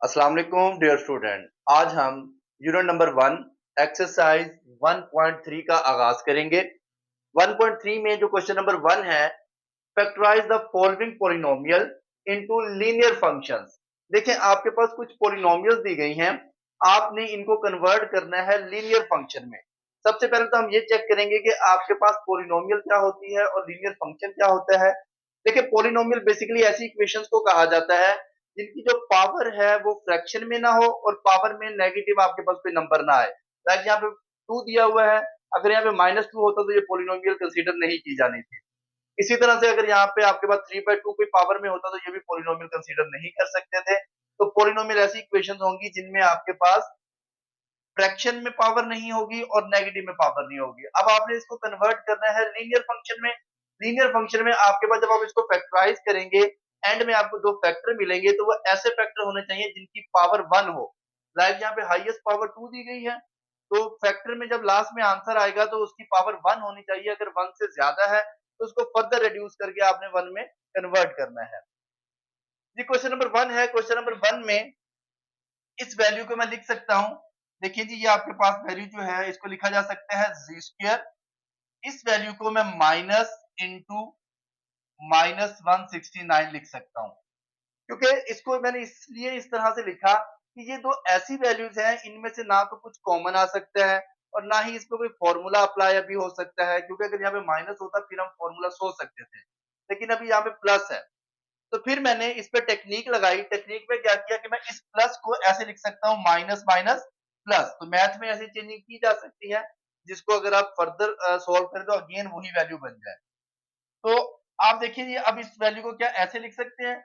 अस्सलाम वालेकुम dear student. आज हम यूनिट नंबर 1 एक्सरसाइज 1.3 का आगाज करेंगे। 1.3 में जो क्वेश्चन नंबर 1 है, factorise the following polynomial into linear functions. देखिए आपके पास कुछ पॉलिनोमियल्स दी गई हैं, आपने इनको कन्वर्ट करना है लीनियर फंक्शन में। सबसे पहले तो हम ये चेक करेंगे कि आपके पास पॉलिनोमियल क्या होती है और लीनियर फंक्शन क्या होता है। देखिए पॉलिनोमियल बेसिकली ऐसी इक्वेशंस को कहा जाता है जिनकी जो पावर है वो फ्रैक्शन में ना हो और पावर में नेगेटिव आपके पास कोई नंबर ना आए। लाइक यहाँ पे 2 दिया हुआ है, अगर यहाँ पे -2 होता तो ये पॉलिनोमियल कंसीडर नहीं की जानी थी। इसी तरह से अगर यहाँ पे आपके पास 3/2 कोई पावर में होता तो ये भी पॉलिनोमियल कंसीडर नहीं कर सकते थे। तो पॉलिनोमियल ऐसी इक्वेशंस होंगी जिनमें आपके पास फ्रैक्शन में पावर नहीं होगी और नेगेटिव में पावर नहीं होगी। अब आपने इसको कन्वर्ट करना है लीनियर फंक्शन में। लीनियर फंक्शन में आपके पास जब आप इसको फैक्टराइज करेंगे, एंड में आपको 2 फैक्टर मिलेंगे तो वो ऐसे फैक्टर होने चाहिए जिनकी पावर 1 हो। लाइक यहाँ पे हाईएस्ट पावर 2 दी गई है, तो फैक्टर में जब लास्ट में आंसर आएगा तो उसकी पावर 1 होनी चाहिए। अगर 1 से ज्यादा है तो उसको फर्दर रिड्यूस करके आपने 1 में कन्वर्ट करना है। ये क्वेश्चन नंबर 1 है। क्वेश्चन नंबर 1 में इस वैल्यू को मैं लिख सकता हूं। देखिए जी, ये आपके पास वैल्यू जो है इसको लिखा जा सकता है जी स्क्वायर। इस वैल्यू को मैं माइनस इंटू -169 लिख सकता हूं, क्योंकि इसको मैंने इसलिए इस तरह से लिखा कि ये दो ऐसी वैल्यूज हैं, इनमें से ना तो कुछ कॉमन आ सकता है और ना ही इसमें कोई फॉर्मूला अप्लाई भी हो सकता है, क्योंकि अगर यहाँ पे माइनस होता फिर हम फॉर्मूला सोच सकते थे, लेकिन अभी यहाँ पे प्लस है। तो फिर मैंने इस पे टेक्निक लगाई। टेक्निक में क्या किया कि मैं इस प्लस को ऐसे लिख सकता हूँ, माइनस माइनस प्लस। तो मैथ में ऐसी चेंजिंग की जा सकती है जिसको अगर आप फर्दर सॉल्व करें तो अगेन वही वैल्यू बन जाए। तो आप देखिए ये, अब इस वैल्यू को क्या ऐसे लिख सकते हैं,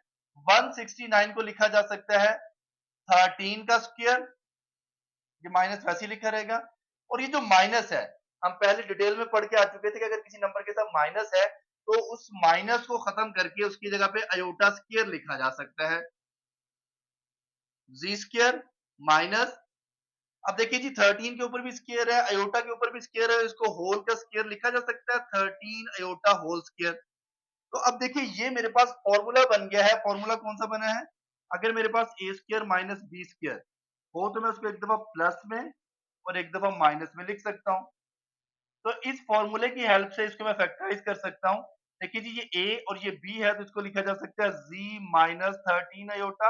169 को लिखा जा सकता है 13 का स्क्वायर। ये माइनस वैसे ही लिखा रहेगा। और ये जो माइनस है, हम पहले डिटेल में पढ़ के आ चुके थे कि अगर किसी नंबर के साथ माइनस है तो उस माइनस को खत्म करके उसकी जगह पे अयोटा स्क्वायर लिखा जा सकता है, जी स्क्वायर माइनस। अब देखिए जी, 13 के ऊपर भी स्क्वायर है, अयोटा के ऊपर भी स्क्वायर है, इसको होल का स्क्वायर लिखा जा सकता है 13 अयोटा होल स्क्वायर। तो अब देखिए ये मेरे पास फॉर्मूला बन गया है। फॉर्मूला कौन सा बना है, अगर मेरे पास ए स्क्वायर माइनस बी स्क्वायर हो तो मैं उसको एक दफा प्लस में और एक दफा माइनस में लिख सकता हूं। तो इस फॉर्मूले की हेल्प से इसको मैं फैक्टराइज कर सकता हूं। देखिए जी, ये ए और ये बी है तो इसको लिखा जा सकता है जी माइनस 13 अयोटा,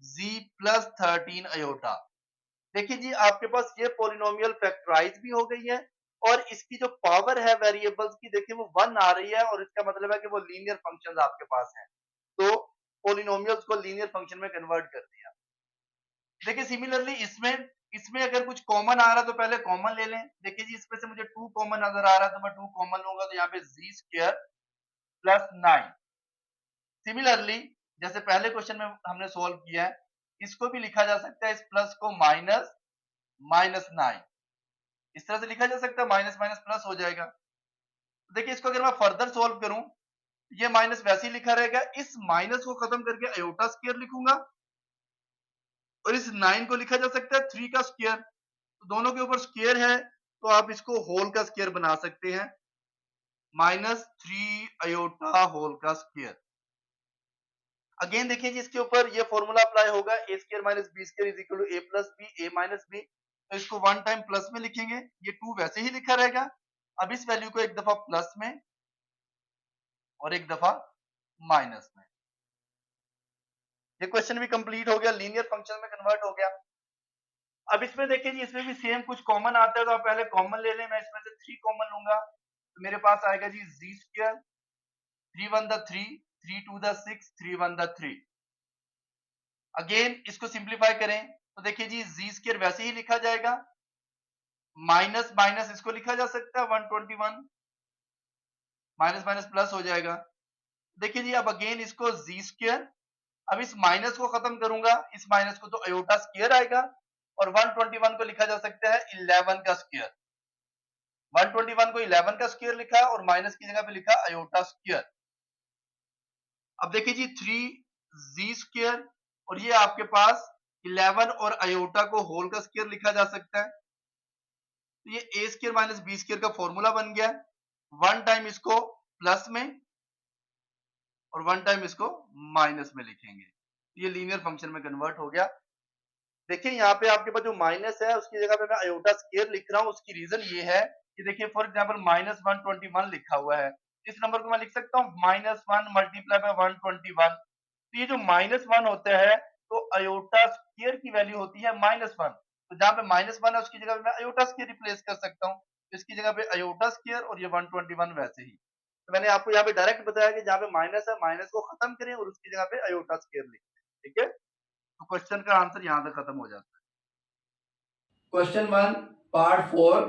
जी प्लस 13 अयोटा। देखिए जी, आपके पास ये पॉलिनोमियल फैक्टराइज भी हो गई है और इसकी जो पावर है वेरिएबल्स की, देखिए वो 1 आ रही है और इसका मतलब है कि वो लीनियर फंक्शंस आपके पास हैं। तो पॉलिनोमियल्स को लीनियर फंक्शन में कन्वर्ट कर दिया। देखिए सिमिलरली इसमें इसमें अगर कुछ कॉमन आ रहा है तो पहले कॉमन ले लें। देखिए जी, इसमें से मुझे 2 कॉमन नजर आ रहा है तो मैं 2 कॉमन लूंगा, तो यहाँ पे जी स्क्वायर प्लस 9। सिमिलरली जैसे पहले क्वेश्चन में हमने सोल्व किया है, इसको भी लिखा जा सकता है, इस प्लस को माइनस माइनस 9 इस तरह से लिखा जा सकता है, माइनस माइनस प्लस हो जाएगा। तो देखिए इसको अगर मैं फर्दर सोल्व करूं, ये माइनस वैसे ही लिखा रहेगा, इस माइनस को खत्म करके अयोटा स्क्वायर लिखूंगा और इस 9 को लिखा जा सकता है 3 का स्क्वायर। तो दोनों के ऊपर स्क्वायर है तो आप इसको होल का स्क्वायर बना सकते हैं, -3 अयोटा होल का स्क्वायर। अगेन देखिए जी, इसके ऊपर ये फॉर्मूला अप्लाई होगा, A square minus B square is equal to A plus B, A minus B. तो इसको 1 टाइम प्लस में लिखेंगे, ये 2 वैसे ही लिखा रहेगा। अब इस वैल्यू को एक दफा प्लस में और एक दफा माइनस में। ये क्वेश्चन भी कंप्लीट हो गया, लीनियर फंक्शन में कन्वर्ट हो गया। अब इसमें देखिए जी, इसमें भी सेम कुछ कॉमन आता है तो आप पहले कॉमन ले लें। मैं इसमें से 3 कॉमन लूंगा तो मेरे पास आएगा जी जी स्क्वायर, 3 1 द 3, 3 2 द 6, 3 1 द 3। अगेन इसको सिंप्लीफाई करें तो देखिए जी, जी स्क्वायर वैसे ही लिखा जाएगा, माइनस माइनस इसको लिखा जा सकता है 121, माइनस माइनस प्लस हो जाएगा। देखिए जी, अब अगेन इसको जी स्क्वायर, अब इस माइनस को खत्म करूंगा, इस माइनस को तो अयोटा स्क्वायर आएगा और 121 को लिखा जा सकता है 11 का स्क्वायर। 121 को 11 का स्क्वायर लिखा और माइनस की जगह पे लिखा अयोटा स्क्वायर। अब देखिए जी, 3 जी स्क्वायर और ये आपके पास 11 और अयोटा को होल का स्क्वायर लिखा जा सकता है। तो ये ए स्क्वायर माइनस बी स्क्वायर का फॉर्मूला बन गया। 1 टाइम इसको प्लस में और 1 टाइम इसको माइनस में लिखेंगे। ये लीनियर फंक्शन में कन्वर्ट हो गया। देखिए यहाँ पे आपके पास जो माइनस है उसकी जगह पे मैं अयोटा स्क्वायर लिख रहा हूँ। उसकी रीजन ये है कि देखिए फॉर एग्जांपल -121 लिखा हुआ है, इस नंबर को मैं लिख सकता हूँ -1 मल्टीप्लाई बाय 121। तो ये जो -1 होता है तो अयोटा स्क्वायर की वैल्यू होती है -1। तो जहाँ पे -1 है उसकी जगह पे मैं अयोटा स्क्वायर रिप्लेस कर सकता हूँ। इसकी जगह पे अयोटा स्क्वायर और ये 121 वैसे ही। तो मैंने आपको यहाँ पे डायरेक्ट बताया कि जहाँ पे माइनस है माइनस को खत्म करें और उसकी जगह पे अयोटा स्क्वायर लिखें। ठीक है, तो क्वेश्चन का आंसर यहाँ तक खत्म हो जाता है। Question 1 part 4।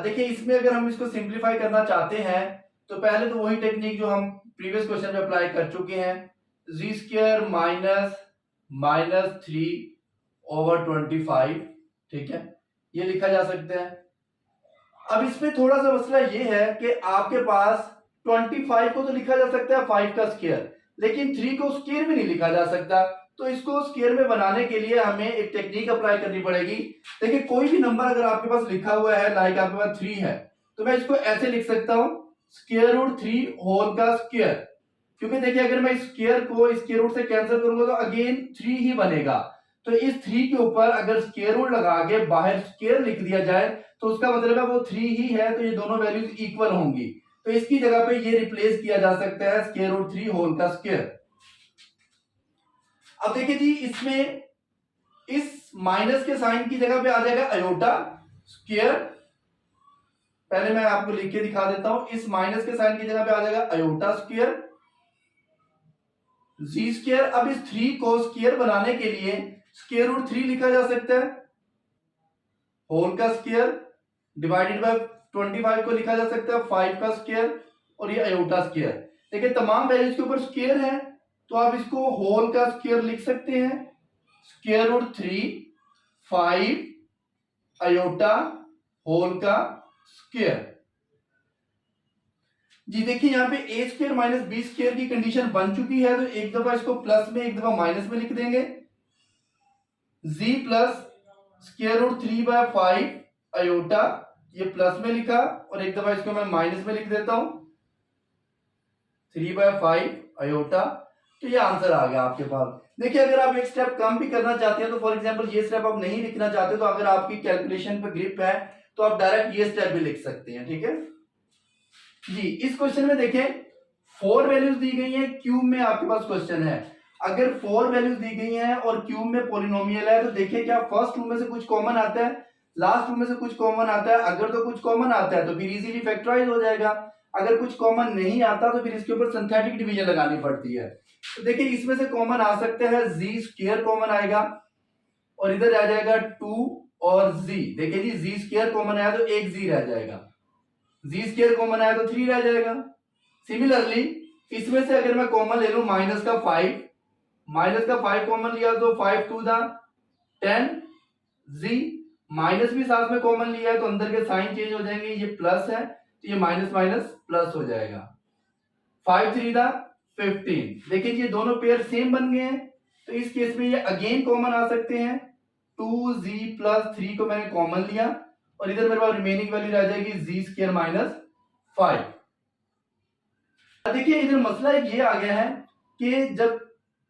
देखिए इसमें अगर हम इसको सिंप्लीफाई करना चाहते हैं तो पहले तो वही टेक्निक जो हम प्रीवियस क्वेश्चन में अप्लाई कर चुके हैं, जी स्क्वायर -3/25। ठीक है, ये लिखा जा सकता है। अब इसमें थोड़ा सा मसला ये है कि आपके पास 25 को तो लिखा जा सकता है 5 का स्क्वायर, लेकिन 3 को स्क्वायर में नहीं लिखा जा सकता। तो इसको स्क्वायर में बनाने के लिए हमें एक टेक्निक अप्लाई करनी पड़ेगी। देखिए कोई भी नंबर अगर आपके पास लिखा हुआ है, लाइक आपके पास 3 है, तो मैं इसको ऐसे लिख सकता हूं स्क्वायर रूट 3 होल का स्क्वायर। क्योंकि देखिए अगर मैं स्क्वायर को स्क्वायर रूट से कैंसिल करूंगा तो अगेन 3 ही बनेगा। तो इस 3 के ऊपर अगर स्क्वायर रूट लगा के बाहर स्क्वायर लिख दिया जाए तो उसका मतलब है वो 3 ही है, तो ये दोनों वैल्यूज इक्वल होंगी। तो इसकी जगह पे ये रिप्लेस किया जा सकता है स्क्वायर रूट 3 होल का स्क्वायर। अब देखिए जी इसमें इस माइनस के साइन की जगह पे आ जाएगा अयोटा स्क्वायर। पहले मैं आपको लिख के दिखा देता हूं, इस माइनस के साइन की जगह पे आ जाएगा अयोटा स्क्वायर जी स्क्वायर। अब इस 3 को स्क्वायर बनाने के लिए स्क्वायर रूट 3 लिखा जा सकता है होल का स्क्वायर डिवाइडेड बाय 25 को लिखा जा सकता है 5 का स्क्वायर और ये अयोटा स्क्वायर। देखिए तमाम वैल्यूज के ऊपर स्क्वायर है तो आप इसको होल का स्क्वायर लिख सकते हैं स्क्वायर रूट 3 5 अयोटा होल का स्क्वायर। जी देखिए यहाँ पे ए स्क्वायर माइनस बी स्क्वायर की कंडीशन बन चुकी है, तो एक दफा इसको प्लस में एक दफा माइनस में लिख देंगे। जी प्लस स्क्वायर रूट 3/5 अयोटा, ये प्लस में लिखा और एक दफा इसको मैं माइनस में लिख देता हूं 3/5 अयोटा। तो ये आंसर आ गया आपके पास। देखिए अगर आप एक स्टेप कम भी करना चाहते हैं तो फॉर एग्जांपल ये स्टेप आप नहीं लिखना चाहते तो अगर आपकी कैलकुलेशन पे ग्रिप है तो आप डायरेक्ट ये स्टेप भी लिख सकते हैं। ठीक है जी, इस क्वेश्चन में देखें 4 वैल्यूज दी गई हैं, क्यूब में आपके पास क्वेश्चन है। अगर 4 वैल्यूज दी गई हैं और क्यूब में पॉलिनोमियल है तो देखिए क्या फर्स्ट रूम में से कुछ कॉमन आता है, लास्ट रूम में से कुछ कॉमन आता है। अगर तो कुछ कॉमन आता है तो फिर इजीली फैक्टराइज हो जाएगा, अगर कुछ कॉमन नहीं आता तो फिर इसके ऊपर सिंथेटिक डिवीजन लगानी पड़ती है। तो देखिए इसमें से कॉमन आ सकता है जी स्क्वायर कॉमन आएगा और इधर आ जाएगा 2 और जी। देखिए जी जी स्क्वायर कॉमन आया तो एक जी रह जाएगा, जी स्क्वायर कॉमन आया तो 3 रह जाएगा। सिमिलरली इसमें से अगर मैं कॉमन ले लूं माइनस का 5 कॉमन लिया तो 5 2 10 जी, माइनस भी साथ में कॉमन लिया है तो अंदर के साइन चेंज हो जाएंगे, ये प्लस है तो ये माइनस माइनस प्लस हो जाएगा। 5 3 15। देखिए ये दोनों पेयर सेम बन गए हैं तो इस केस में ये अगेन कॉमन आ सकते हैं। 2z प्लस 3 को मैंने कॉमन लिया और इधर मेरे पास रिमेनिंग वैल्यू रह जाएगी जी स्क्वायर माइनस 5। देखिए इधर मसला ये आ गया है कि जब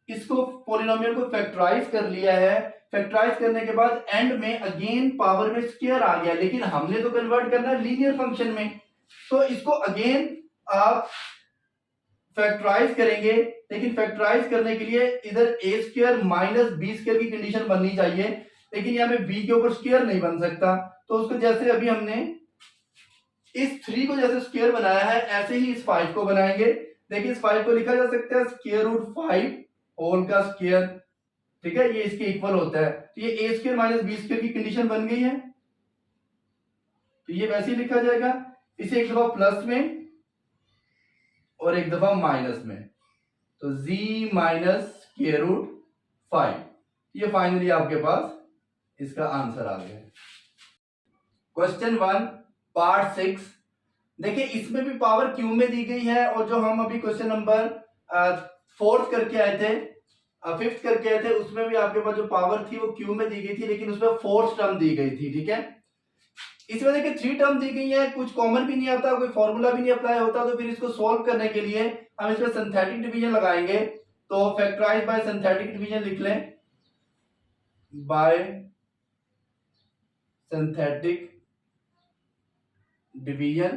इसको पॉलिनोमियल को फैक्टराइज कर लिया है, फैक्टराइज करने के बाद एंड में अगेन पावर में स्क्वायर आ गया, लेकिन हमने तो कन्वर्ट करना है लीनियर फंक्शन में, तो इसको अगेन आप फैक्टराइज करेंगे। लेकिन फैक्टराइज करने के लिए इधर ए स्क्वायर माइनस बी स्क्वायर की कंडीशन बननी चाहिए, लेकिन यहाँ पे बी के ऊपर स्क्वायर नहीं बन सकता। तो उसको जैसे अभी हमने इस 3 को जैसे स्क्वायर बनाया है ऐसे ही इस 5 को बनाएंगे। देखिए इस 5 को लिखा जा सकता है स्क्वायर रूट 5 होल का स्क्वायर। ठीक है, ये इसके इक्वल होता है, तो ये ए स्क्वायर माइनस बी स्क्वायर की कंडीशन बन गई है, तो ये वैसे ही लिखा जाएगा। इसे एक दफा प्लस में और एक दफा माइनस में, तो z माइनस स्क्वायर रूट 5। ये फाइनली आपके पास इसका आंसर आ गया। Question 1 part 6। देखिए इसमें भी पावर क्यूब में दी गई है और जो हम अभी क्वेश्चन नंबर 4th करके आए थे, 5th करके आए थे, उसमें भी आपके पास जो पावर थी वो क्यूब में दी गई थी, लेकिन उसमें 4th टर्म दी गई थी। ठीक है, इसमें देखिए 3 टर्म दी गई है, कुछ कॉमन भी नहीं आता, कोई फॉर्मूला भी नहीं अप्लाई होता, तो फिर इसको सॉल्व करने के लिए हम इसमें सिंथेटिक डिवीजन लगाएंगे। तो फैक्टराइज बाय सिंथेटिक डिवीजन लिख लें, बाय सिंथेटिक डिवीजन।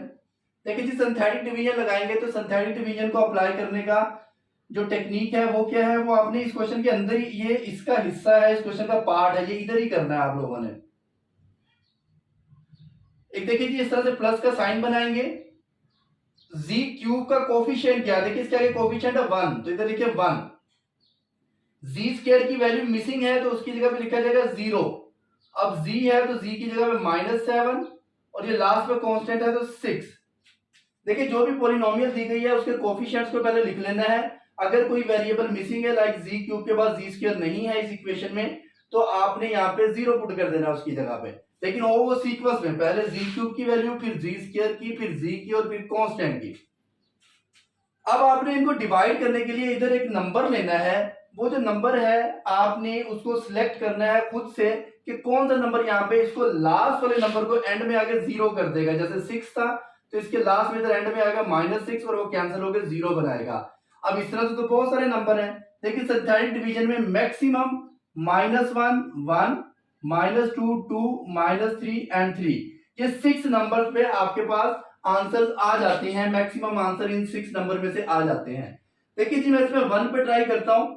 देखिए जी सिंथेटिक डिवीजन लगाएंगे तो सिंथेटिक डिवीजन को अप्लाई करने का जो टेक्निक है वो क्या है, वो आपने इस क्वेश्चन के अंदर ही, ये इसका हिस्सा है, इस क्वेश्चन का पार्ट है, ये इधर ही करना है आप लोगों ने। एक देखिए जी इस तरह से प्लस का साइन बनाएंगे, z क्यूब का कोफिशिएंट क्या है, देखिए इसके आगे कोफिशिएंट है 1, तो इधर लिखिए 1। z स्क्वायर की वैल्यू मिसिंग है तो उसकी जगह पे लिखा जाएगा 0। अब z है तो z की जगह पे -7 और ये लास्ट में कांस्टेंट है तो 6। देखिए जो भी पॉलिनोमियल दी गई है उसके कोफिशिएंट्स को पहले लिख लेना है। अगर कोई वेरिएबल मिसिंग है लाइक z क्यूब के बाद z स्क्वायर नहीं है इस इक्वेशन में, तो आपने यहाँ पे 0 पुट कर देना उसकी जगह पे। लेकिन वो सीक्वेंस में पहले z क्यूब की वैल्यू, फिर z स्क्वायर की, फिर z की और फिर कांस्टेंट की। अब आपने इनको डिवाइड करने के लिए इधर एक नंबर लेना है, वो जो नंबर है आपने उसको सिलेक्ट करना है खुद से कि कौन सा नंबर यहाँ पे इसको लास्ट वाले नंबर को एंड में आके 0 कर देगा। जैसे 6 था तो इसके लास्ट में इधर एंड में आएगा -6 और वो कैंसिल होकर 0 बनाएगा। अब इस तरह से तो बहुत सारे नंबर हैं, लेकिन सिंथेटिक डिवीजन में मैक्सिमम -1 1 -2 2 -3 एंड 3, ये 6 नंबर पे आपके पास आंसर्स आ जाते हैं। मैक्सिमम आंसर इन 6 नंबर में से आ जाते हैं। देखिए जी मैं इसमें 1 पे ट्राई करता हूं।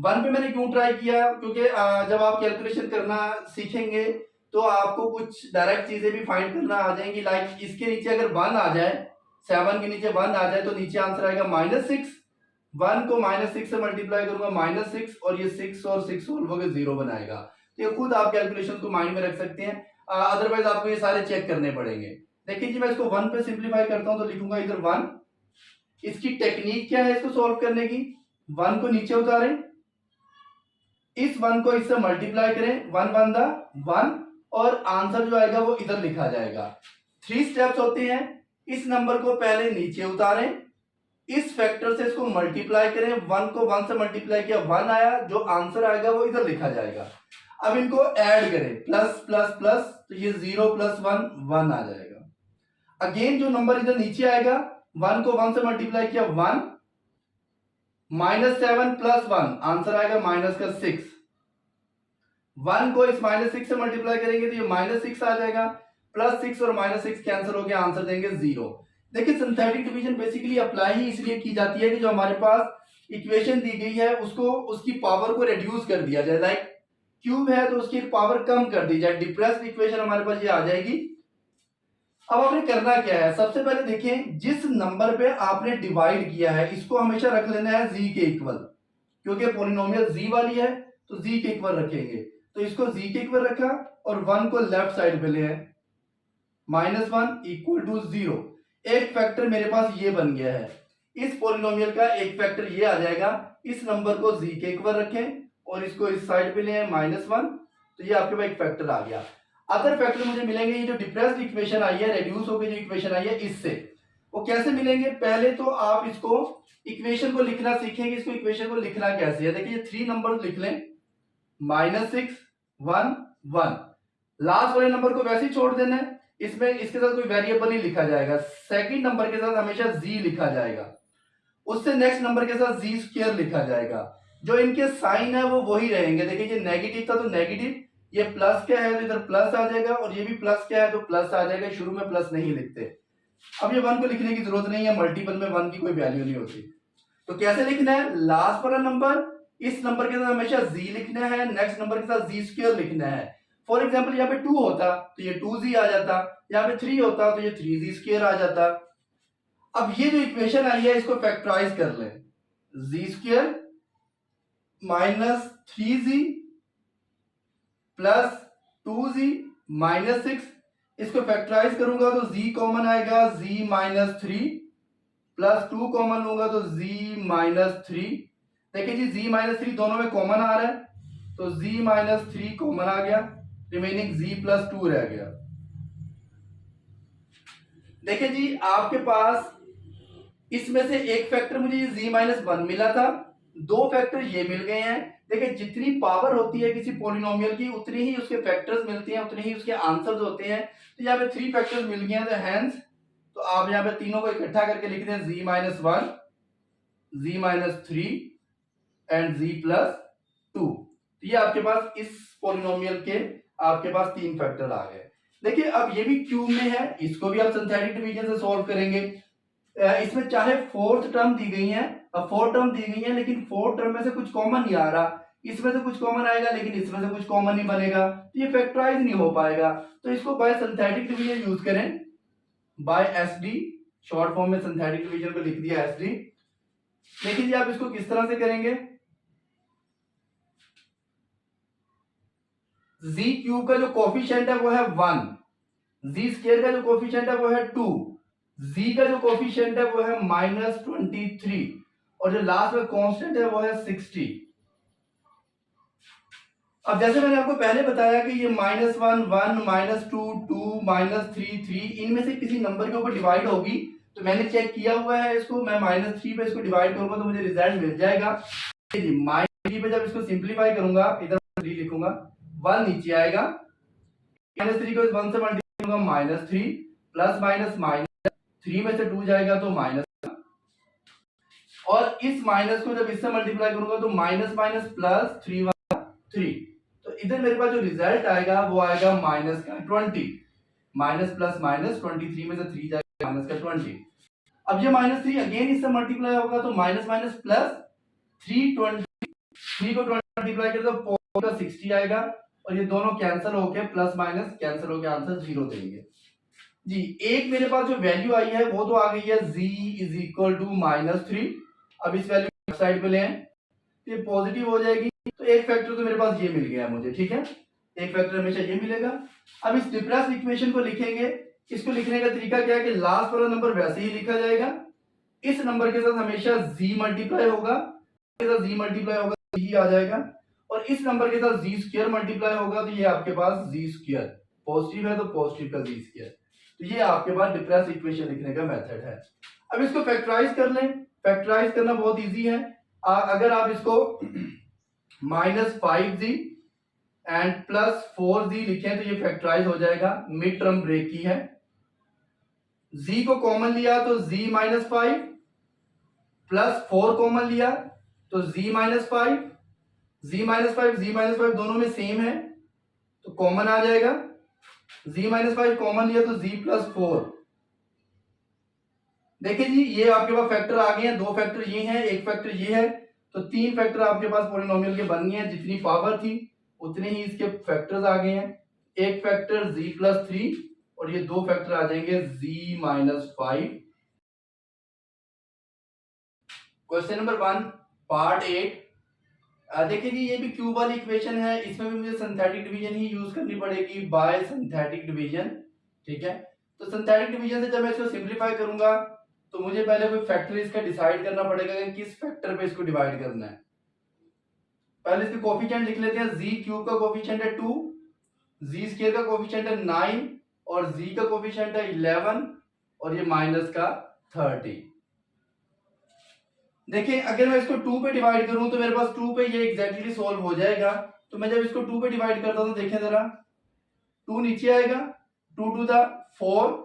1 पे मैंने क्यों ट्राई किया, क्योंकि जब आप कैलकुलेशन करना सीखेंगे तो आपको कुछ डायरेक्ट चीजें भी फाइंड करना आ जाएंगी। लाइक इसके नीचे अगर 1 आ जाए, 7 के नीचे 1 आ जाए तो नीचे आंसर आएगा -6। 1 को -6 से मल्टीप्लाई करूंगा -6 और ये 6 और 6 सोल्व होकर 0 बनाएगा। तो ये खुद आप कैलकुलेशन को माइंड में रख सकते हैं, अदरवाइज आपको ये सारे चेक करने पड़ेंगे। देखिए जी मैं इसको 1 पे सिंप्लीफाई करता हूं तो लिखूंगा इधर 1। इसकी टेक्निक क्या है इसको सॉल्व करने की, 1 को नीचे उतारें, इस 1 को इससे मल्टीप्लाई करें, 1 1 दा 1 और आंसर जो आएगा वो इधर लिखा जाएगा। 3 स्टेप्स होते हैं। इस नंबर को पहले नीचे उतारें, इस फैक्टर से इसको मल्टीप्लाई करें, 1 को 1 से मल्टीप्लाई किया 1 आया, जो आंसर आएगा वो इधर लिखा जाएगा। अब इनको ऐड करें, प्लस प्लस प्लस, तो ये 0 + 1 1 आ जाएगा। अगेन जो नंबर इधर नीचे आएगा, 1 को 1 से मल्टीप्लाई किया 1, -7 + 1 आंसर आएगा -6। 1 को इस -6 से मल्टीप्लाई करेंगे तो ये -6 आ जाएगा, +6 और -6 कैंसिल हो गया, आंसर देंगे 0। देखिए सिंथेटिक डिवीजन बेसिकली अप्लाई ही इसलिए की जाती है कि जो हमारे पास इक्वेशन दी गई है उसको, उसकी पावर को रिड्यूस कर दिया जाए। लाइक क्यूब है तो उसकी पावर कम कर दी जाए, डिप्रेस्ड इक्वेशन हमारे पास ये आ जाएगी। अब आपने करना क्या है, सबसे पहले देखें जिस नंबर पे आपने डिवाइड किया है इसको हमेशा रख लेना है z के इक्वल, क्योंकि पॉलिनोमियल z वाली है तो z के इक्वल रखेंगे। तो इसको z के इक्वल रखा और 1 को लेफ्ट साइड पे ले आए, -1 = 0। एक फैक्टर मेरे पास ये बन गया है, इस पॉलिनोमियल का एक फैक्टर ये आ जाएगा। इस नंबर को z के इक्वल रखें और इसको इस साइड पे ले आए -1, तो ये आपके पास एक फैक्टर आ गया। अदर फैक्टर मुझे मिलेंगे, ये जो डिप्रेस्ड इक्वेशन आई है, रिड्यूस होकर जो इक्वेशन आई है, इससे वो कैसे मिलेंगे। पहले तो आप इसको इक्वेशन को लिखना सीखेंगे, इसको इक्वेशन को लिखना कैसे है। देखिए 3 नंबर लिख लें, -6 1 1, लास्ट वाले नंबर को वैसे ही छोड़ देना है, इसमें इसके साथ कोई वेरिएबल ही लिखा जाएगा। सेकंड नंबर के साथ हमेशा z लिखा जाएगा, उससे नेक्स्ट नंबर के साथ z स्क्वायर लिखा जाएगा। जो इनके साइन है वो वही रहेंगे। देखिए ये नेगेटिव था तो नेगेटिव, ये प्लस क्या है तो इधर प्लस आ जाएगा, और ये भी प्लस क्या है तो प्लस आ जाएगा। शुरू में प्लस नहीं लिखते। अब ये 1 को लिखने की जरूरत नहीं है, मल्टीपल में 1 की कोई वैल्यू नहीं होती। तो कैसे लिखना है, लास्ट वाला नंबर, इस नंबर के साथ हमेशा z लिखना है, नेक्स्ट नंबर के साथ z स्क्वायर लिखना है। फॉर एग्जाम्पल यहाँ पे 2 होता तो ये 2z आ जाता, यहाँ पे 3 होता तो ये 3z स्क्वायर आ जाता। अब ये जो इक्वेशन आई है इसको फैक्टराइज कर लें, z square -3z plus 2z -6, इसको फैक्टराइज करूंगा तो z कॉमन आएगा, z -3 प्लस 2 कॉमन लूंगा तो z -3। देखिए जी z -3 दोनों में कॉमन आ रहा है तो z -3 कॉमन आ गया, रिमेनिंग z + 2 रह गया। देखिए जी आपके पास इसमें से एक फैक्टर मुझे z -1 मिला था, 2 फैक्टर ये मिल गए हैं। देखिए जितनी पावर होती है किसी पॉलिनोमियल की उतनी ही उसके फैक्टर्स मिलते हैं, उतने ही उसके आंसर्स होते हैं। तो यहाँ पे 3 फैक्टर्स मिल गए हैं, तो हेंस तो आप यहाँ पे तीनों को इकट्ठा करके लिख दें z -1 z minus 3 and z plus 2। तो ये आपके पास इस पॉलिनोमियल के आपके पास 3 फैक्टर आ गए। देखिए अब ये भी क्यूब में है, इसको भी आप सिंथेटिक डिवीजन से सॉल्व करेंगे। इसमें चाहे फोर्थ टर्म दी गई है, अब फोर्थ टर्म दी गई है लेकिन फोर्थ टर्म में से कुछ कॉमन नहीं आ रहा, इसमें से कुछ कॉमन आएगा लेकिन इसमें से कुछ कॉमन नहीं बनेगा, तो ये फैक्टराइज नहीं हो पाएगा। तो इसको बाय सिंथेटिक डिवीजन यूज करें, बाय एसडी, शॉर्ट फॉर्म में सिंथेटिक डिवीजन को लिख दिया एसडी। देखिए जी आप इसको किस तरह से करेंगे, z क्यूब का जो कोफिशिएंट है वो है 1, z स्क्वायर का जो कोफिशिएंट है वो है 2, z का जो कोफिशिएंट है वो है -23 और जो लास्ट में कांस्टेंट है वो है 60। अब जैसे मैंने आपको पहले बताया कि ये -1 1 -2 2 -3 3 इनमें से किसी नंबर के ऊपर डिवाइड होगी, तो मैंने चेक किया हुआ है इसको, मैं -3 पे इसको डिवाइड करूंगा तो मुझे रिजल्ट मिल जाएगा। -3 पे जब इसको सिंपलीफाई करूंगा, इधर 3 लिखूंगा, 1 नीचे आएगा, -3 को इस 1 से मल्टीप्लाई करूंगा -3 प्लस माइनस माइनस 3 में से 2 जाएगा तो माइनस, और इस माइनस को जब इससे मल्टीप्लाई करूंगा तो माइनस माइनस प्लस 3 3, तो इधर मेरे पास जो रिजल्ट आएगा वो आएगा माइनस का 20, माइनस प्लस माइनस 23 में से 3 जाएगा माइनस का 20। अब ये -3 अगेन इससे मल्टीप्लाई होगा तो माइनस माइनस प्लस 3 3 को 20 मल्टीप्लाई करें तो 4 का 60 आएगा, और ये दोनों कैंसिल होके प्लस माइनस कैंसिल होके आंसर 0 देंगे जी। एक मेरे पास जो वैल्यू आई है वो तो आ गई है z इज इक्वल टू -3। अब इस वैल्यू लेफ्ट साइड पे ले आए, ये पॉजिटिव हो जाएगी, तो एक फैक्टर तो मेरे पास ये मिल गया मुझे, ठीक है, एक फैक्टर हमेशा ये मिलेगा। अब इस डिफरेंस इक्वेशन को लिखेंगे, इसको लिखने का तरीका क्या है कि लास्ट वाला नंबर वैसे ही लिखा जाएगा, इस नंबर के साथ हमेशा z मल्टीप्लाई होगा, इसके साथ z मल्टीप्लाई होगा तो ही आ जाएगा, और इस नंबर के साथ z स्क्वायर मल्टीप्लाई होगा तो ये आपके पास z स्क्वायर, पॉजिटिव है तो पॉजिटिव का z स्क्वायर। तो ये आपके पास डिफरेंस इक्वेशन लिखने का मेथड है। अब इसको फैक्टराइज कर लें, फैक्टराइज करना बहुत इजी है। अगर आप इसको -5z एंड +4z लिखें तो ये फैक्टराइज हो जाएगा, मिड टर्म ब्रेक की है। z को कॉमन लिया तो z -5 +4 कॉमन लिया तो z -5, z -5 दोनों में सेम है तो कॉमन आ जाएगा, z -5 कॉमन लिया तो z +4। देखिए जी ये आपके पास फैक्टर आ गए हैं, दो फैक्टर ये हैं, एक फैक्टर ये है, तो 3 फैक्टर आपके पास पॉलिनोमियल के बन गए हैं, जितनी पावर थी उतने ही इसके फैक्टर्स आ गए हैं। एक फैक्टर z +3 और ये दो फैक्टर आ जाएंगे z -5। Question number 1 part 8। देखिए जी ये भी क्यूब वाली इक्वेशन है, इसमें भी मुझे सिंथेटिक डिवीजन ही यूज करनी पड़ेगी, बाय सिंथेटिक डिवीजन, ठीक है। तो सिंथेटिक डिवीजन से जब मैं इसको सिंपलीफाई करूंगा तो मुझे पहले कोई फैक्टर इसका डिसाइड करना पड़ेगा कि किस फैक्टर पे इसको डिवाइड करना है। पहले इसके कोफिशिएंट लिख लेते हैं, z क्यूब का कोफिशिएंट है 2, z स्क्वायर का कोफिशिएंट है 9 और z का कोफिशिएंट है 11 और ये माइनस का 30। देखिए अगर मैं इसको 2 पे डिवाइड करूं तो मेरे पास 2 पे ये एग्जैक्टली सॉल्व हो जाएगा, तो मैं जब इसको 2 पे डिवाइड करता हूं तो देखें जरा, 2 नीचे आएगा, 2 टू द 4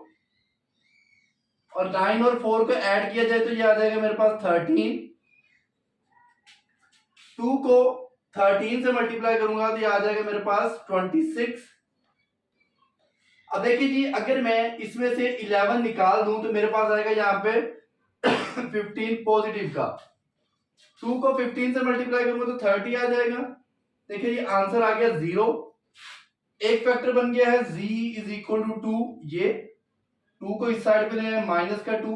और 9 और 4 को ऐड किया जाए तो ये आ जाएगा मेरे पास 13। 2 को 13 से मल्टीप्लाई करूंगा तो ये आ जाएगा मेरे पास 26। अब देखिए जी अगर मैं इसमें से 11 निकाल दूं तो मेरे पास आएगा यहाँ पे 15 पॉजिटिव का, 2 को 15 से मल्टीप्लाई करूंगा तो 30 आ जाएगा। देखिए ये आंसर आ गया 0। एक फैक्टर बन गया है z इज इक्वल टू 2, ये 2 को इस साइड पे ले आए माइनस का 2,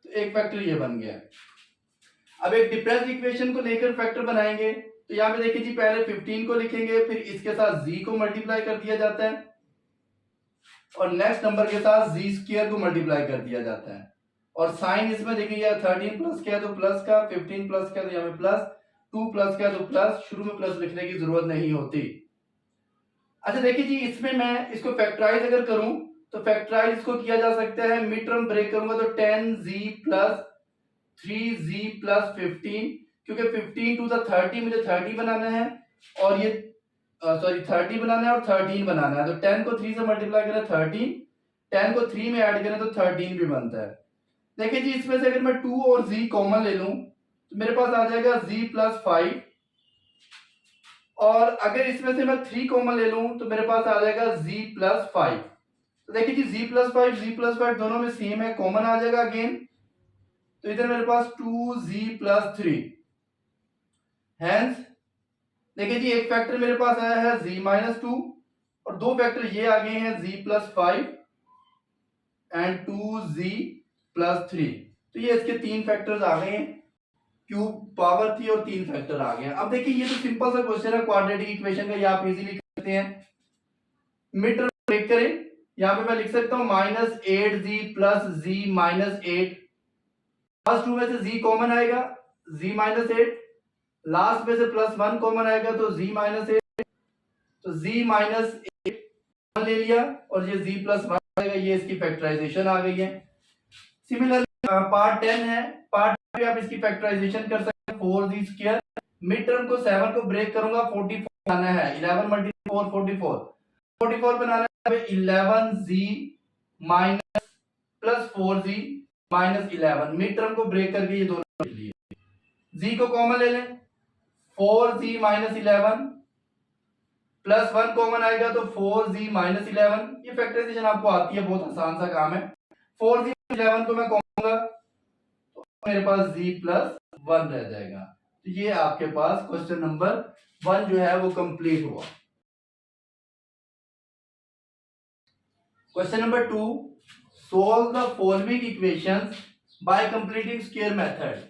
तो एक फैक्टर ये बन गया। अब एक डिफरेंस इक्वेशन को लेकर फैक्टर बनाएंगे, तो यहाँ पे देखिए जी पहले 15 को लिखेंगे, फिर इसके साथ z को मल्टीप्लाई कर दिया जाता है और नेक्स्ट नंबर के साथ z स्क्वायर को मल्टीप्लाई कर दिया जाता है, और साइन इसमें देखिए 13 प्लस क्या तो प्लस का, 15 प्लस क्या तो यहाँ पे प्लस, 2 प्लस क्या तो प्लस, शुरू में प्लस लिखने की जरूरत नहीं होती। अच्छा देखिए जी इसमें मैं इसको फैक्टराइज अगर करूं तो फैक्टराइज इसको किया जा सकता है, मिड टर्म ब्रेक करूंगा तो 10z प्लस 3z प्लस 15, क्योंकि 15 टू द 30 मुझे 30 बनाना है और ये 30 बनाना है और 13 बनाना है, तो 10 को 3 से मल्टीप्लाई करें 13, 10 को 3 में ऐड करें तो 13 भी बनता है। देखिए जी, इसमें से अगर मैं 2 और z कॉमन ले लूं तो मेरे पास आ जाएगा z प्लस 5, और अगर इसमें से मैं 3 कॉमन ले लूं तो मेरे पास आ जाएगा z प्लस 5। तो देखिए जी, z प्लस 5 दोनों में सेम है, कॉमन आ जाएगा अगेन। तो इधर मेरे पास 2z प्लस 3, हेंस देखिए जी, एक फैक्टर मेरे पास आया है z माइनस 2, और दो फैक्टर ये आ गए हैं z plus 5 and 2z plus 3। तो ये इसके तीन फैक्टर्स आ गए हैं, क्यूब पावर थी और तीन फैक्टर आ गए हैं। अब देखिए, ये तो सिंपल सा क्वेश्चन है क्वाड्रेटिक इक्वेशन का, ये आप इजीली कर सकते हैं। मिड टर्म ब्रेक करें, यहां पे मैं लिख सकता हूं minus 8z plus z minus 8। First two में से z कॉमन आएगा, z माइनस 8, लास्ट में से प्लस 1 कॉमन आएगा तो z माइनस 8, तो z माइनस 8 ले लिया, और ये z प्लस 1 आएगा, ये इसकी फैक्टराइजेशन आ गई है। सिमिलरली पार्ट 10 है, पार्ट पे आप इसकी फैक्टराइजेशन कर सकते हैं 4z स्क्वायर। मिड टर्म को 7 को ब्रेक करूंगा, 44 बनाना है, 11 मल्टीप्लाई 4 44, 44 बनाना है 11z minus plus 4z minus 11। Mid term को ब्रेक करके ये दोनों ले लिए, z को कॉमन ले लें, 4z माइनस 11 प्लस 1 कॉमन आएगा तो 4z माइनस 11। ये फैक्टराइजेशन आपको आती है, बहुत आसान सा काम है। 4z 11 को मैं कॉमन लूंगा तो मेरे पास z प्लस 1 रह जाएगा। तो ये आपके पास क्वेश्चन नंबर 1 जो है वो कंप्लीट हुआ। Question number 2, solve the following equations bye completing square method.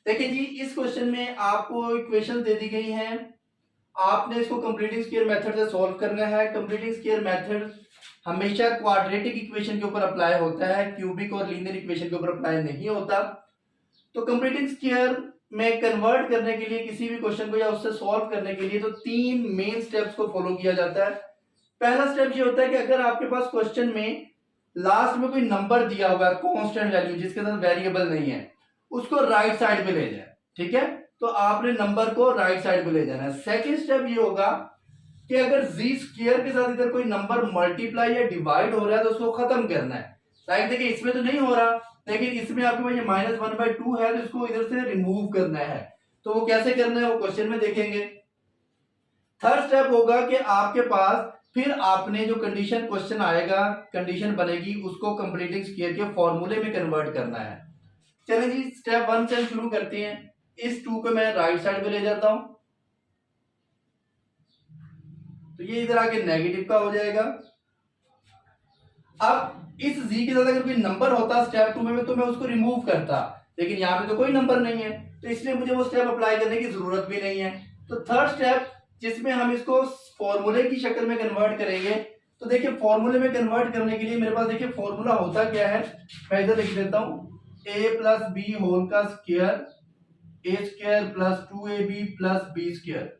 देखिए जी, इस क्वेश्चन में आपको इक्वेशन दे दी गई हैं, आपने इसको कंप्लीटिंग स्क्वायर मेथड से सॉल्व करना है। कंप्लीटिंग स्क्वायर मेथड हमेशा क्वाड्रेटिक इक्वेशन के ऊपर अप्लाई होता है, क्यूबिक और लीनियर इक्वेशन के ऊपर अप्लाई नहीं होता। तो कंप्लीटिंग स्क्वायर में कन्वर्ट करने के लिए किसी भी क्वेश्चन को या उससे सॉल्व करने के लिए तो तीन मेन स्टेप्स को फॉलो किया जाता है। पहला स्टेप ये होता है कि अगर आपके पास क्वेश्चन में लास्ट में कोई नंबर दिया हुआ है, कांस्टेंट वैल्यू जिसके साथ वेरिएबल नहीं है, उसको राइट साइड पे ले जाए, ठीक है। तो आपने नंबर को राइट साइड पे ले जाना है। सेकंड स्टेप ये होगा कि अगर z स्क्वायर के साथ इधर कोई नंबर मल्टीप्लाई या डिवाइड हो रहा है तो उसको खत्म करना है। लाइक देखिए, इसमें तो नहीं हो रहा, लेकिन इसमें आपके पास ये -1/2 है, तो इसको इधर से रिमूव करना है। तो वो कैसे करना है वो क्वेश्चन में देखेंगे। थर्ड स्टेप होगा कि आपके पास फिर आपने जो कंडीशन क्वेश्चन आएगा, कंडीशन बनेगी, उसको कंप्लीटिंग स्क्वायर के फॉर्मूले में कन्वर्ट करना है। चलिए जी, स्टेप 1 से शुरू करते हैं। इस 2 को मैं राइट साइड पे ले जाता हूं, तो ये इधर आके नेगेटिव का हो जाएगा। अब इस z के साथ अगर कोई नंबर होता स्टेप 2 में तो मैं उसको रिमूव करता, लेकिन यहाँ पे तो कोई नंबर नहीं है, तो इसलिए मुझे वो स्टेप अप्लाई करने की जरूरत भी नहीं है। तो थर्ड स्टेप जिसमें हम इसको फॉर्मूले की शक्ल में कन्वर्ट करेंगे, तो देखिए फॉर्मूले में कन्वर्ट करने के लिए मेरे पास देखिए फॉर्मूला होता क्या है, मैं इधर लिख देता हूं, a प्लस बी होल का square, A square plus 2ab plus B square.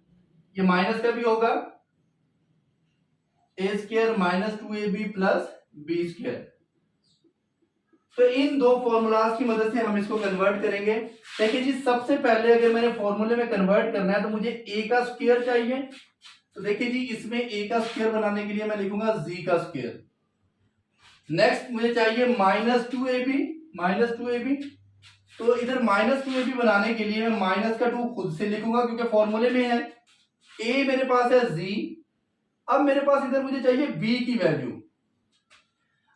ये माइनस का भी होगा, A square minus 2ab plus B square. तो इन दो फॉर्मूलाज की मदद से हम इसको कन्वर्ट करेंगे। देखिए जी, सबसे पहले अगर मैंने फॉर्मूले में कन्वर्ट करना है तो मुझे a का स्क्वायर चाहिए। तो देखिए जी, इसमें a का स्क्वायर बनाने के लिए मैं लिखूंगा z का स्क्वायर। नेक्स्ट मुझे चाहिए -2ab, तो इधर -2ab बनाने के लिए मैं माइनस का 2 खुद से लिखूंगा क्योंकि फॉर्मूले में है। a मेरे पास है z, अब मेरे पास इधर मुझे चाहिए b की वैल्यू।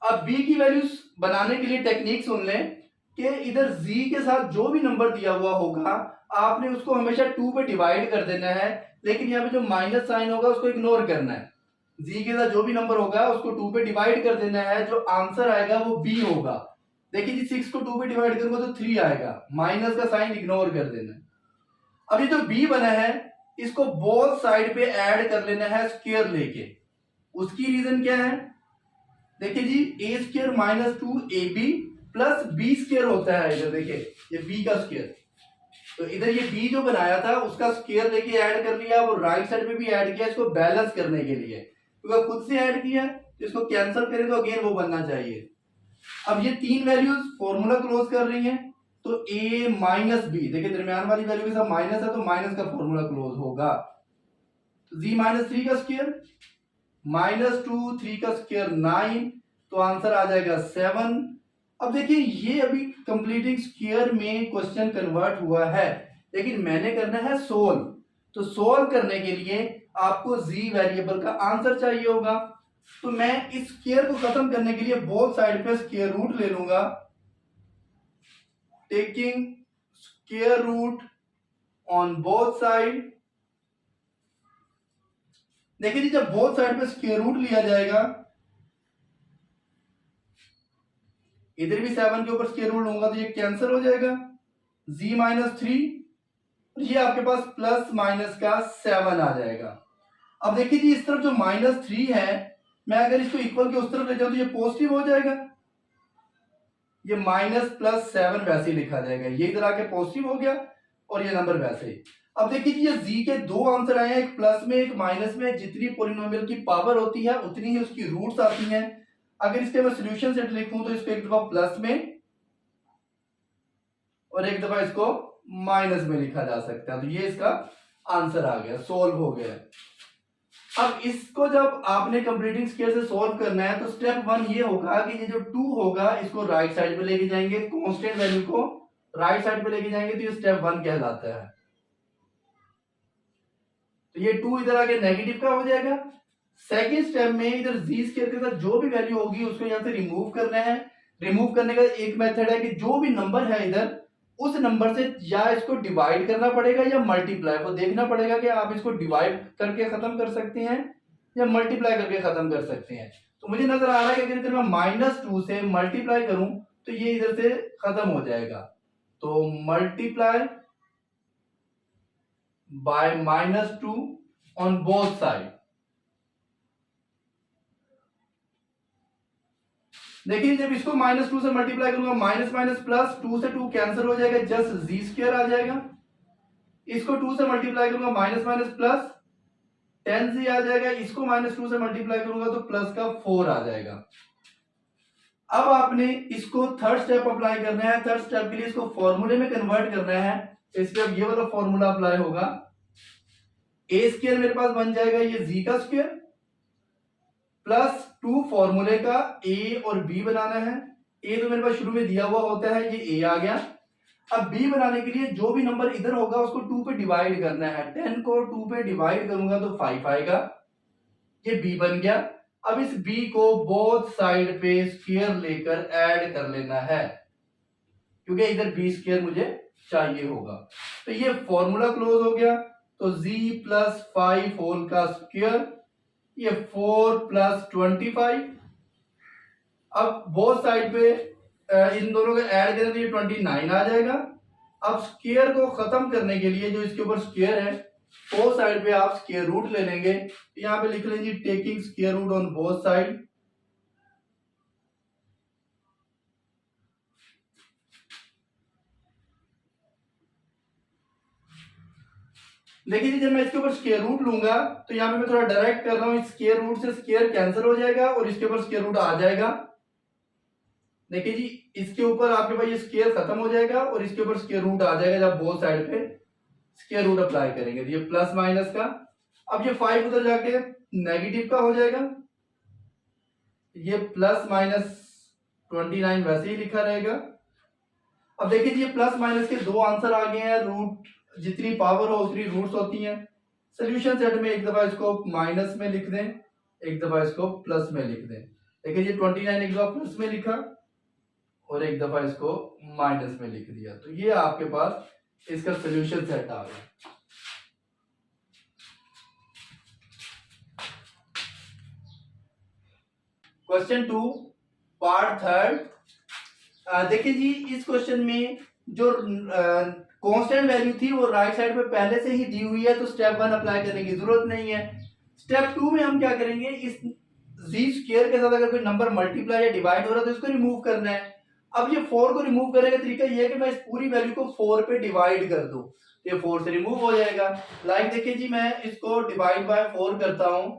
अब b की वैल्यू बनाने के लिए टेक्निक सुन लें कि इधर z के साथ जो भी नंबर दिया हुआ होगा आपने उसको हमेशा 2 पे डिवाइड कर देना है, लेकिन यहाँ पे जो माइनस साइन होगा उसको इग्नोर करना है। z के साथ जो भी नंबर होगा उसको 2 पे डिवाइड कर देना है, जो आंसर आएगा वो b होगा। देखिए जी, 6 को 2 पे डिवाइड करूंगा तो 3 आएगा, माइनस का साइन इग्नोर कर देना है। अभी जो b बना है इसको बोथ साइड पे ऐड कर लेना है स्क्वायर लेके। उसकी रीजन क्या है, देखिए जी, a square minus 2ab plus B square होता है। इधर देखिए ये b का स्क्वायर, तो इधर ये b जो बनाया था उसका स्क्वायर लेके ऐड कर लिया, वो राइट साइड पे भी ऐड किया इसको बैलेंस करने के लिए, क्योंकि खुद से ऐड किया तो इसको कैंसिल करें तो अगेन वो बनना चाहिए। अब ये तीन वैल्यूज फॉर्मूला क्लोज कर रही हैं, तो a माइनस बी, देखिए दरमियान वाली वैल्यू के साथ माइनस है तो माइनस का फॉर्मूला क्लोज होगा। z माइनस 3 का स्क्वायर -2 3 का स्क्वायर 9, तो आंसर आ जाएगा 7। अब देखिए ये अभी कंप्लीटिंग स्क्वायर में क्वेश्चन कन्वर्ट हुआ है, लेकिन मैंने करना है सोल्व। तो सोल्व करने के लिए आपको z वेरिएबल का आंसर चाहिए होगा। तो मैं इस स्क्वायर को खत्म करने के लिए बोथ साइड पे स्क्वायर रूट ले लूंगा, taking square root on both side. देखिए जी जब बोथ साइड पे स्क्वायर रूट लिया जाएगा, इधर भी 7 के ऊपर स्क्वायर रूट लूंगा तो ये कैंसिल हो जाएगा, z माइनस 3, ये आपके पास प्लस माइनस का 7 आ जाएगा। अब देखिए जी इस तरफ जो -3 है, मैं अगर इसको इक्वल के उस तरफ ले जाऊं तो ये पॉजिटिव हो जाएगा, ये माइनस प्लस 7 वैसे ही लिखा जाएगा, ये इधर आके पॉजिटिव हो गया और ये नंबर वैसे ही। अब देखिए जी ये z के दो आंसर आए हैं, एक प्लस में एक माइनस में। जितनी पॉलिनोमियल की पावर होती है उतनी ही उसकी रूट्स आती हैं। अगर इसके मैं सॉल्यूशन सेट लिखूं तो इसको एक दफा प्लस में और एक दफा इसको माइनस में लिखा जा सकता है। तो ये इसका आंसर आ गया, सोल्व हो गया। अब इसको जब आपने कंप्लीटिंग स्क्वायर से सोल्व करना है तो स्टेप 1 ये होगा कि ये जो 2 होगा इसको राइट साइड पे लेके जाएंगे, कांस्टेंट वैल्यू को राइट साइड पे लेके जाएंगे, तो ये स्टेप 1 कहलाता है। तो ये 2 इधर आके नेगेटिव का हो जाएगा। सेकंड स्टेप में इधर z स्क्वायर के साथ जो भी वैल्यू होगी उसको यहां से रिमूव करना है। रिमूव करने का एक मेथड है कि जो भी नंबर है इधर उस नंबर से या इसको डिवाइड करना पड़ेगा या मल्टीप्लाई, वो देखना पड़ेगा कि आप इसको डिवाइड करके खत्म कर सकते हैं या मल्टीप्लाई करके खत्म कर सकते हैं। तो मुझे नजर आ रहा है कि अगर मैं -2 से मल्टीप्लाई करूं तो ये इधर से खत्म हो जाएगा। तो multiply by -2 on both side. देखिए जब इसको -2 से मल्टीप्लाई करूंगा, माइनस माइनस प्लस, 2 से 2 कैंसिल हो जाएगा, जस्ट z स्क्वायर आ जाएगा। इसको 2 से मल्टीप्लाई करूंगा, माइनस माइनस प्लस 10z आ जाएगा। इसको -2 से मल्टीप्लाई करूंगा तो प्लस का 4 आ जाएगा। अब आपने इसको थर्ड स्टेप अप्लाई करना है। थर्ड स्टेप के लिए इसको फॉर्मूले में कन्वर्ट करना है। इस पे अब ये वाला फॉर्मूला अप्लाई होगा, a स्क्वायर मेरे पास बन जाएगा ये z का स्क्वायर प्लस 2 फॉर्मूले का a और b बनाना है। a तो मेरे पास शुरू में दिया हुआ होता है, ये a आ गया। अब b बनाने के लिए जो भी नंबर इधर होगा उसको 2 पे डिवाइड करना है। 10 को 2 पे डिवाइड करूंगा तो 5 आएगा, ये b बन गया। अब इस b को बोथ साइड पे स्क्वायर लेकर ऐड कर लेना है, क्योंकि इधर b स्क्वायर मुझे चाहिए होगा। तो ये फॉर्मूला क्लोज हो गया। तो z प्लस 5 होल का स्क्वायर, ये 4 प्लस 25। अब बोथ साइड पे इन दोनों को ऐड करें तो ये 29 आ जाएगा। अब स्क्वायर को खत्म करने के लिए जो इसके ऊपर स्क्वायर है, बोथ साइड पे आप स्क्वायर रूट ले लेंगे। यहाँ पे लिख लेंगे taking square root on both side. देखिए जब मैं इसके ऊपर स्क्वायर रूट लूंगा तो यहाँ पे मैं थोड़ा डायरेक्ट कर रहा हूँ, स्क्वायर रूट से स्क्वायर कैंसिल हो जाएगा और इसके ऊपर स्क्वायर रूट आ जाएगा। देखिए जी इसके ऊपर आपके पास ये स्क्वायर खत्म हो जाएगा और इसके ऊपर स्क्वायर रूट आ जाएगा जब बोथ साइड पे स्क्वायर रूट अप्लाई करेंगे। तो ये प्लस माइनस का, अब ये 5 उधर जाके नेगेटिव का हो जाएगा, ये प्लस माइनस 29 वैसे ही लिखा रहेगा। अब देखिए जी ये प्लस माइनस के दो आंसर आ गए हैं। रूट जितनी पावर हो उतनी रूट्स होती हैं। सोल्यूशन सेट में एक दफा इसको माइनस में लिख दें, एक दफा इसको प्लस में लिख दें। देखिए ये 29 एक दफा प्लस में लिखा और एक दफा इसको माइनस में लिख दिया। तो ये आपके पास इसका सोल्यूशन सेट आ गया। Question 2 part third. देखिए जी इस क्वेश्चन में जो कांस्टेंट वैल्यू थी वो राइट साइड पे पहले से ही दी हुई है, तो स्टेप 1 अप्लाई करने की जरूरत नहीं है। स्टेप 2 में हम क्या करेंगे, इस z स्क्वायर के साथ अगर कोई नंबर मल्टीप्लाई या डिवाइड हो रहा है तो इसको रिमूव करना है। अब ये 4 को रिमूव करने का तरीका ये है कि मैं इस पूरी वैल्यू को 4 पे डिवाइड कर दूं, ये 4 से रिमूव हो जाएगा। लाइक देखिए जी मैं इसको डिवाइड बाय 4 करता हूं,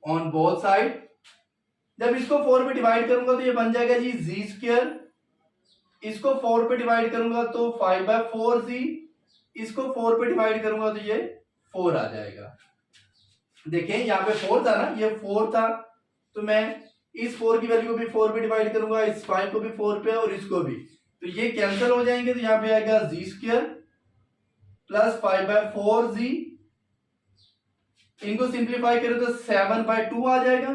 ऑन बोथ साइड। जब इसको 4 पे डिवाइड करूंगा तो ये बन जाएगा जी z स्क्वायर, इसको 4 पे डिवाइड करूंगा तो 5/4z, इसको 4 पे डिवाइड करूंगा तो ये 4 आ जाएगा। देखें यहाँ पे 4 था ना, ये 4 था, तो मैं इस 4 की वैल्यू को भी 4 पे डिवाइड करूंगा, इस 5 को भी 4 पे और इसको भी, तो ये कैंसिल हो जाएंगे, तो यहाँ पे आएगा जी स्क्वायर प्लस 5/4 जी, इनको सिंप्लीफाई करें तो 7/2 आ जाएगा।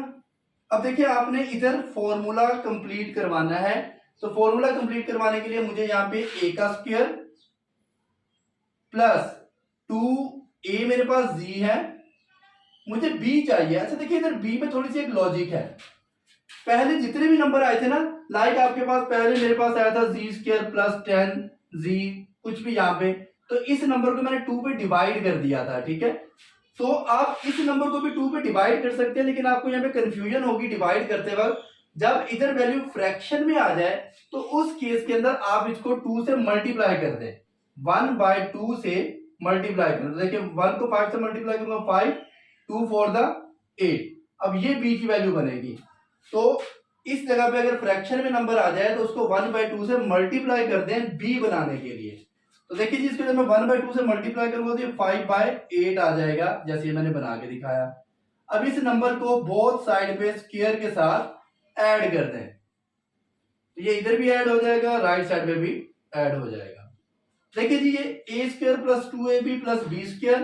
अब देखिए आपने इधर फॉर्मूला कंप्लीट करवाना है, तो फॉर्मूला कंप्लीट करवाने के लिए मुझे यहाँ पे a का स्क्वायर प्लस 2a, मेरे पास g है, मुझे b चाहिए। अच्छा देखिए इधर b में थोड़ी सी एक लॉजिक है, पहले जितने भी नंबर आए थे ना, लाइक आपके पास पहले मेरे पास आया था जी स्क्वायर प्लस 10 जी, कुछ भी यहाँ पे, तो इस नंबर को मैंने 2 पे डिवाइड कर दिया था, ठीक है। तो आप इस नंबर को भी 2 पे डिवाइड कर सकते हैं, लेकिन आपको यहाँ पे कंफ्यूजन होगी डिवाइड करते वक्त, जब इधर वैल्यू फ्रैक्शन में आ जाए तो उस केस के अंदर आप इसको 2 से मल्टीप्लाई कर दें, 1/2 से मल्टीप्लाई कर, देखिए 1 को 5 से मल्टीप्लाई करूंगा 5, 2 4 द 8, अब ये b की वैल्यू बनेगी। तो इस जगह पे अगर फ्रैक्शन में नंबर आ जाए तो उसको 1/2 से मल्टीप्लाई कर दें b बनाने के लिए। तो देखिए जी इसको जब मैं 1/2 से मल्टीप्लाई करूंगा तो ये 5/8 आ जाएगा, जैसे ये मैंने बना के दिखाया। अब इस नंबर को बोथ साइड पे स्क्वायर के साथ ऐड कर दें, तो ये इधर भी ऐड हो जाएगा, राइट साइड पे भी ऐड हो जाएगा। देखिए जी ये a square plus 2ab plus b square,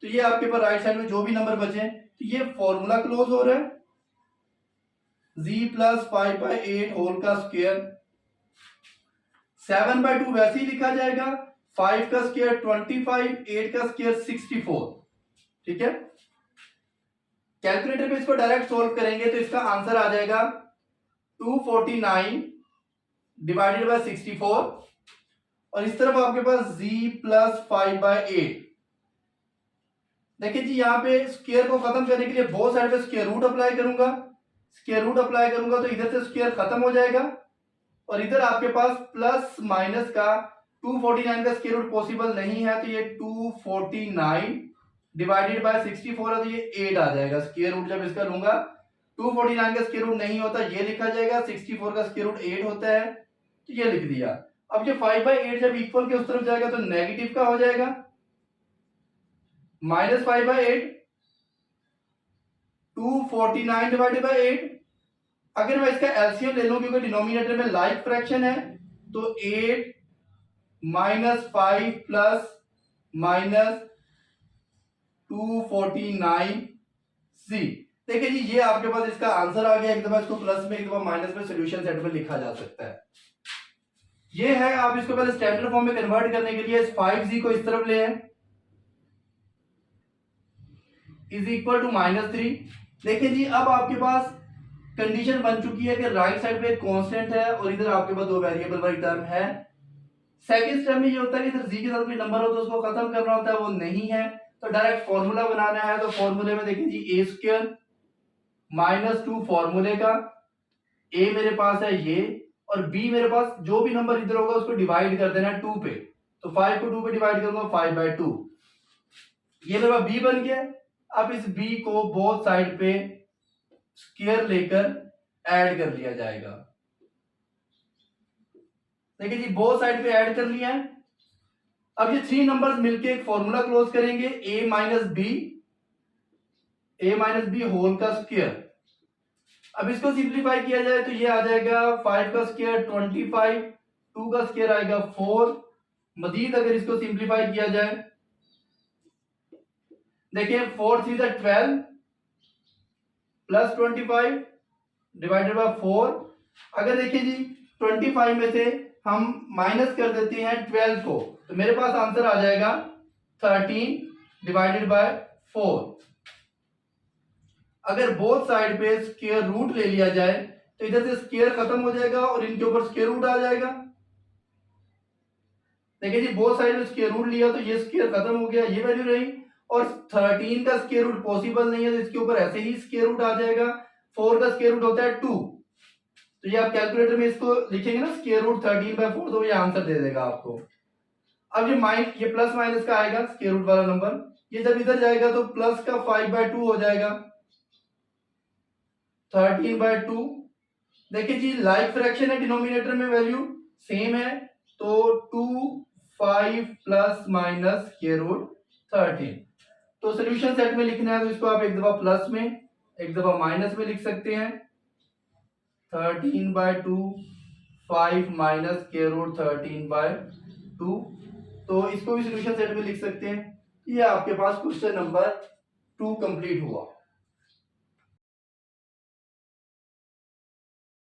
तो ये आपके पास राइट साइड में जो भी नंबर बचे, तो ये फॉर्मूला क्लोज हो रहा है, z प्लस 5/8 होल का स्क्वायर, 7/2 वैसे ही लिखा जाएगा, 5 का स्क्वायर 25, 8 का स्क्वायर 64, ठीक है। कैलकुलेटर पे इसको डायरेक्ट सोल्व करेंगे तो इसका आंसर आ जाएगा 249 डिवाइडेड बाय 64, और इस तरफ आपके पास z प्लस 5/8। देखिए जी यहाँ पे स्क्वायर को खत्म करने के लिए बहुत साइड पे स्क्वायर रूट अप्लाई करूंगा, स्क्वायर रूट अप्लाई करूंगा तो इधर से स्क्वायर खत्म हो जाएगा, और इधर आपके पास प्लस माइनस का 249 का स्क्वायर रूट पॉसिबल नहीं है, तो ये 249 डिवाइडेड बाय 64 है, तो ये 8 आ जाएगा। स्क्वायर रूट जब इसका लूंगा 249 का स्क्वायर रूट नहीं होता, ये लिखा जाएगा, 64 का स्क्वायर रूट 8 होता है, तो ये लिख दिया। अब ये 5/8 जब इक्वल के उस तरफ जाएगा तो नेगेटिव का हो जाएगा, -5/8, 249 डिवाइडेड बाय 8। अगर मैं इसका एलसीएम ले लूं क्योंकि डिनोमिनेटर में लाइक फ्रैक्शन है, तो 8 -5 प्लस -249 सी। देखिए जी ये आपके पास इसका आंसर आ गया, एक दफा इसको प्लस में एक दफा माइनस में सॉल्यूशन सेट में लिखा जा सकता है। ये है, आप इसको पहले स्टैंडर्ड फॉर्म में कन्वर्ट करने के लिए इस 5g को इस तरफ ले आए, इज इक्वल टू -3। देखिए जी अब आपके पास कंडीशन बन चुकी है कि राइट साइड पे एक कांस्टेंट है और इधर आपके पास दो वेरिएबल वाली टर्म है। सेकंड स्टेप में ये होता है कि इधर जी के साथ कोई नंबर हो तो उसको खत्म करना होता है, वो नहीं है तो डायरेक्ट फॉर्मूला बनाना है। तो फॉर्मूले में देखिए जी a स्क्वायर -2 फॉर्मूले का, a मेरे पास है ये, और b मेरे पास जो भी नंबर इधर होगा उसको डिवाइड कर देना है 2 पे, तो 5 को 2 पे डिवाइड करूंगा 5/2, ये मेरे पास b बन गया। अब इस b को बोथ साइड पे स्क्वायर लेकर ऐड कर लिया जाएगा। देखिए जी बोथ साइड पे ऐड कर लिया है। अब ये 3 नंबर्स मिलके एक फॉर्मूला क्लोज करेंगे, a माइनस बी होल का स्क्वायर। अब इसको सिंप्लीफाई किया जाए तो ये आ जाएगा 5 का स्क्वायर 25, 2 का स्क्वायर आएगा 4। मजीद अगर इसको सिंप्लीफाई किया जाए, देखिए 4 3 12 प्लस 25 डिवाइडेड बाय 4। अगर देखिए जी 25 में से हम माइनस कर देते हैं 12 को, तो मेरे पास आंसर आ जाएगा 13 डिवाइडेड बाय 4। अगर बोथ साइड पे स्क्वायर रूट ले लिया जाए तो इधर से स्क्वायर खत्म हो जाएगा और इनके ऊपर स्क्वायर रूट आ जाएगा। देखिए जी बोथ साइड में स्क्वायर रूट लिया तो ये स्क्वायर खत्म हो गया, ये वैल्यू रही, और 13 का स्क्वायर रूट पॉसिबल नहीं है तो इसके ऊपर ऐसे ही स्क्वायर रूट आ जाएगा। 4 का स्क्वायर रूट होता है 2, तो ये आप कैलकुलेटर में इसको लिखेंगे ना स्क्वायर रूट 13/4, तो ये आंसर दे देगा आपको। अब ये प्लस माइनस का आएगा स्क्वायर रूट वाला नंबर, ये जब इधर जाएगा तो प्लस का 5/2 हो जाएगा 13/2। देखिए जी लाइक फ्रैक्शन है, डिनोमिनेटर में वैल्यू सेम है, तो 2 5 प्लस माइनस स्क्वायर रूट 13। तो सोल्यूशन सेट में लिखना है तो इसको आप एक दफा प्लस में एक दफा माइनस में लिख सकते हैं। 13/2 5 माइनस के रूट 13/2, तो इसको भी सोल्यूशन सेट में लिख सकते हैं। ये आपके पास क्वेश्चन नंबर 2 कंप्लीट हुआ।